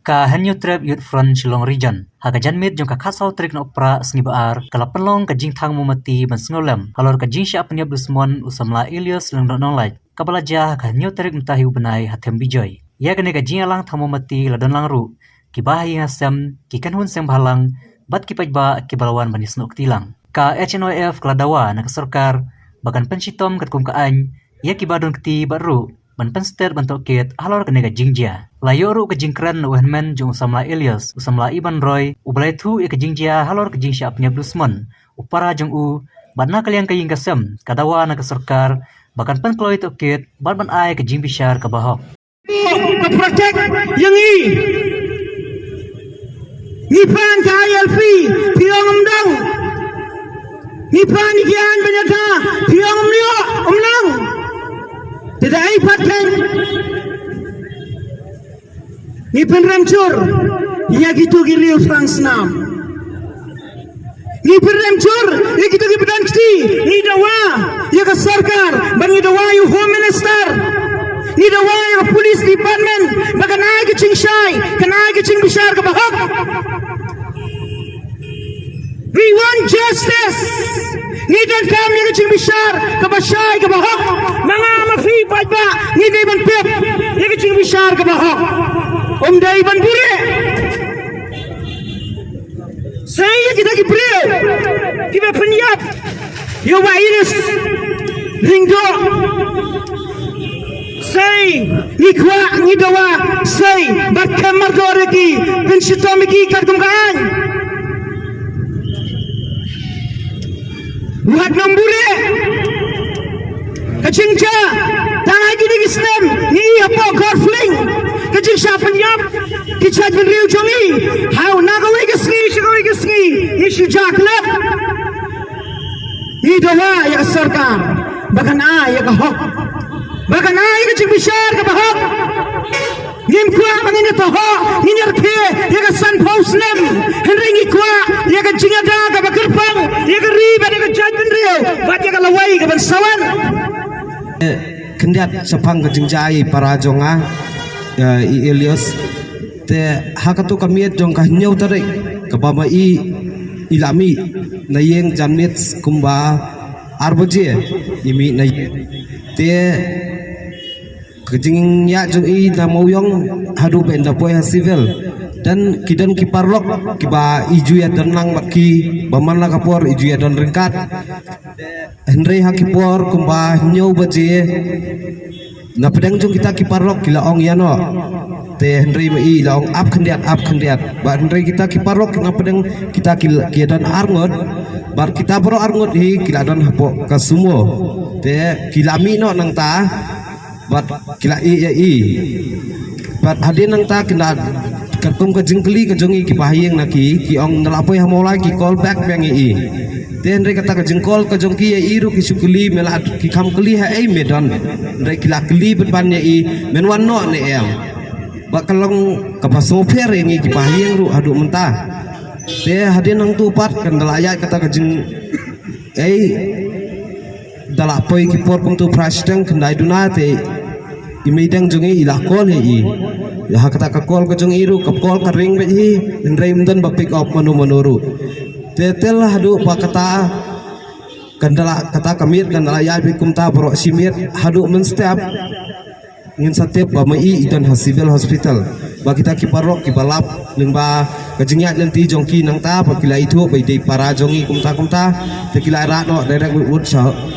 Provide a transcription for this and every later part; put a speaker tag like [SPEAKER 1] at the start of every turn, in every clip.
[SPEAKER 1] Ka hanyu trap youth front Shillong region. Haka janmit jong ka khasau trik na opera sni baar kala penlong ka jing thang mumati ban snolem. Halor ka jing sya apnya blusmon usamla Ilias lang nong lai. Kabalaja ka hanyu trik mtahi ubenai hatem bijoy. Ya kene ka jing alang thang mumati ladon lang ru. Ki bahi hasem ki kanhun sem bhalang bat ki pajba ki balawan banis nok tilang. Ka HNOF kladawa na kasorkar bagan pensitom katkum ka any ya ki badon kti baru ban penster bantok kit halor kene ka jingjia. Layo ru ka jingkran uhenmen jong usamla Ilias usamla Iban Roy ubalai thu ka jingjia halor ka jingsya apnya blusmon upara jong u badna kaliang ka yingkasem kadawa na kasorkar bagan pen kloi to kit ban ai ka jingbishar ka bahok.
[SPEAKER 2] Protect yang Nipan ka ILP tiang amdang Nipan ikian banyata tiang amlio umlang tidak ai patkan Nipan ramcur ya gitu giliu France nam Nipan ramcur ya gitu gibedan kti ni dawa ya ka sarkar bani dawa yu home minister ni dawa ya police department bagan ai ke chingshai kan ai ke chingbishar ka bahak. We want justice. Ni dan kami yang cing besar ke basai ke bahak. Mga mafi pajba ni dai ban pep yang cing besar ke bahak. Dai ban bure. Saya kita ki bure. Kita penyap. Yo wa iris. Ringdo. Say ni kwa ni dawa say bat kamar doreki pensitomiki kadumgaan. Buat nombure kacingca tangai gini Islam ni apa gorfling kacing siapa nyap kicat beriu jongi how nagawi kesni ni shujaklap ni doa ya sarkar bahkan ya kahok bahkan kacing besar ke bahok nim kuah mangina toho ni nyarke ya ka san post nem henry kuah ya ka jingada ka bakerpang ya ka riba ya ka jadben rio bat ya ka lawai ka bansawan kendiat sepang ka jingjai para jonga Ilias te hakatu kamiet jong ka nyau tarik ka bama ilami nayeng jamnit kumba arboje imi nay te kejing ya jong na moyong hadu benda poy civil dan kidan kiparlok kiba iju ya tenang baki baman la kapor iju ya don ringkat Henry hakipor kumba nyau baje na pedang jong kita kiparlok kila ong yano te Henry mai laong up kendiat ba Henry kita kiparlok na pedang kita kidan arngot bar kita bro arngot hi kila don hapo kasumo te kilami no nang ta bat kila bat hadin nang ta kina katum ka jingkli ka jongi ki bahiyeng naki ki ong nalapoy hamola ki call back bang ten re kata ka jingkol ka jongki ru ki sukuli mela ki kham kli ha medon re kila kli ban men wan no ne em ba kalong ka paso pher ngi ki bahiyeng ru adu mentah te hadin nang tu pat kan dalayat kata ka jing dalapoy ki por kum tu prashtang kendai duna te imidang jongi ila call ya kata ka call ka jongi ru ka call ka ring be ndrai mdan ba pick up manuru tetel hadu pa kata kandala kata kamit kandala ya bi kumta bro simit hadu men step ngin satep ba mai idan civil hospital ba kita ki parok ki balap lingba kajingya nanti jongki nang ta pa kila itu bai dei para jongi kumta te kila ra no direct wood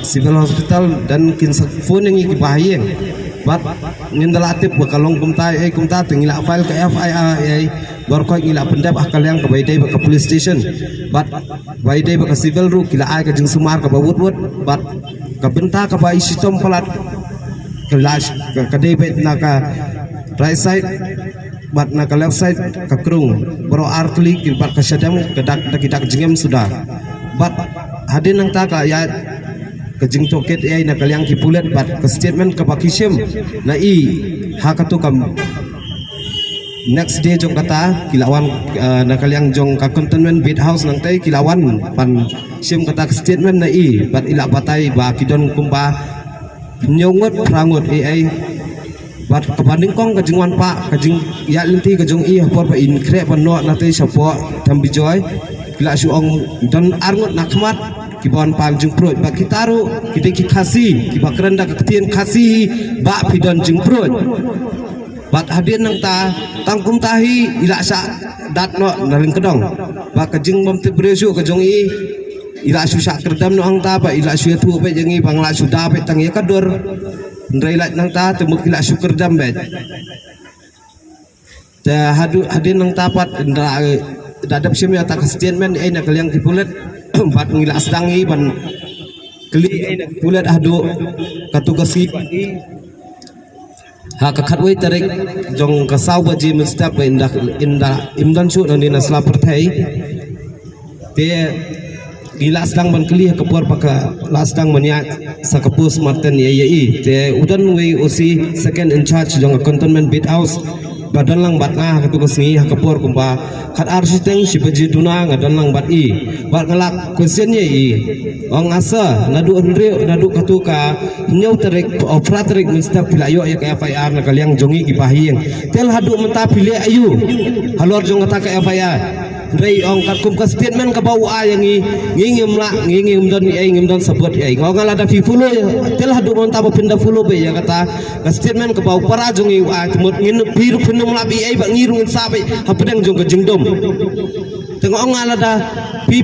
[SPEAKER 2] civil hospital dan kin phone ngi ki bahiyeng bat ngindalatip bakalong kumta tengila file ke FIA barko ngila pendap akal yang ke baidai ke police station bat baidai ke civil ru kila ai ke jing sumar ke bawut bat ke benta ke bai sistem pelat ke lash ke debet na ka right side bat na ka left side ke krung bro artli ki bat ke syadam ke dak jingem sudah bat hadin nang ta ka ya kejing toket na kaliang kipulet bat ke statement ke bakishim na hakatu kam next day jong kata kilawan na kaliang jong ka cantonment bed house nang tay kilawan pan sim kata statement na bat ila batay ba kidon kumba nyongot rangot bat kebanding kong kajing wan pak kajing ya linti kajong i hapor pa in kre panno nate sapo tam bijoy kila su ong dan arngot nakmat kibon pang jung proj ba kitaru kita ki khasi ki bakran da ketien khasi ba pidon jung proj bat hadir nang ta tangkum tahi ila sa dat no naling kedong ba kajing bom te bresu kajong i ila su sa kerdam no ang ta ba ila su tu ba jengi bangla su da ba tang ya kadur ndrai lat nang ta temuk ila su kerdam ba ta hadir nang tapat ndra dadap simi atak statement ai nak yang dipulet bat ngila astangi ban keli ai nak dipulet adu katugasi ha kakhatwai tarik jong kasau baji mustap inda imdan su nani nasla perthai te gila sedang ban keli kapor paka lasdang mania sakapus marten ye te udan wei osi second in charge jong cantonment bit house badan lang bat nga katugas ngi hakapor kumpa kat arsiteng si beji duna ngadan lang bat i bat ngalak question ye i ong asa nadu andre nadu katuka nyau tarik operatorek mustap pilayo ya ka FIR na kaliang jongi gipahing tel hadu menta pile ayu halor jong kata ka FIR Rei ong kat kum ka statement ka bau a yang ngingim la ngingim don ai ngim don sabot ai ngongal ada fifulo tel hadu mon ta pinda fulo be ya kata ka statement ka bau para jongi a temut ngin biru pinum la bi ai ba ngirung sabe hapedang jong ka jingdom tengok ngal ada pi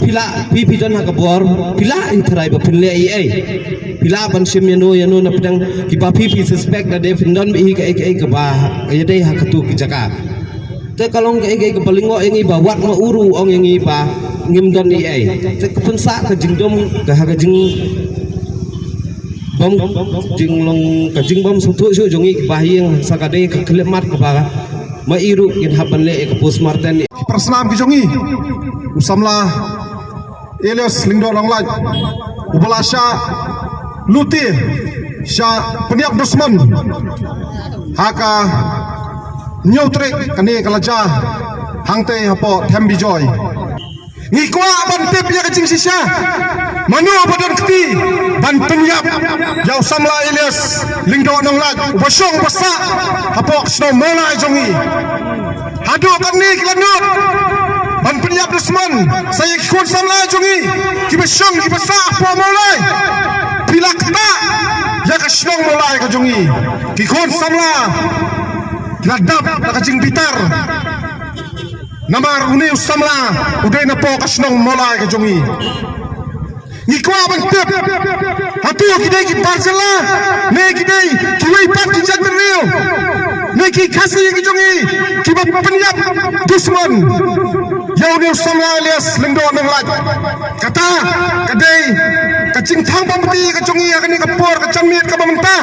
[SPEAKER 2] don ha ka bor pila i trai ba pinle ai pila ban sim yano na pedang ki pa pi suspect da de pindon bi ka ai ka ba ya dei ha katu ki jaka te kalong ke kepalingo yang iba wat ma uru ong yang iba ngimdon ni ai te kepensa ke jingdom ke ha jing bom jinglong ke jing bom sutu su jongi bahieng sakade ke klemat ke ba ma iru kin haban le ke pos marten
[SPEAKER 3] Persnam ki jongi usamla Elias lingdo langlaj ubalasha luti sha peniak dusman haka nyotrik kani kalaja hangte hapo tembi joy ngikwa ban tip ya kecing sisa manu badan keti ban penyap yau samla Elias lingdo nonglat ubasong basa hapo sno mola jongi hadu kani kelanut ban penyap dusman saya ikut samla jongi kibasong kibasa hapo mola bila keta ya kasnong mola ka jongi kikon samla ladap nakajing bitar namar uni usamla uday na po kasnong molay kajongi ngikwa bantip hatu kiday ki Barcela ne kiday kiway pat ki jagdariyo ne ki kasi kajongi kiba penyap dusman yaw ni usamla Elias lingdo ng laj kata kaday kacing thang pamati kajongi akani kapor kacamit kabamanta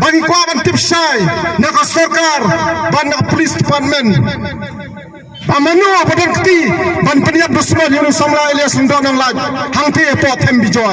[SPEAKER 3] bagi kwa ban tipsai naka sorkar ban naka police department pamanu badan keti ban peniap dusman yunu samla Elias lindon ng laj hangte po tembi joy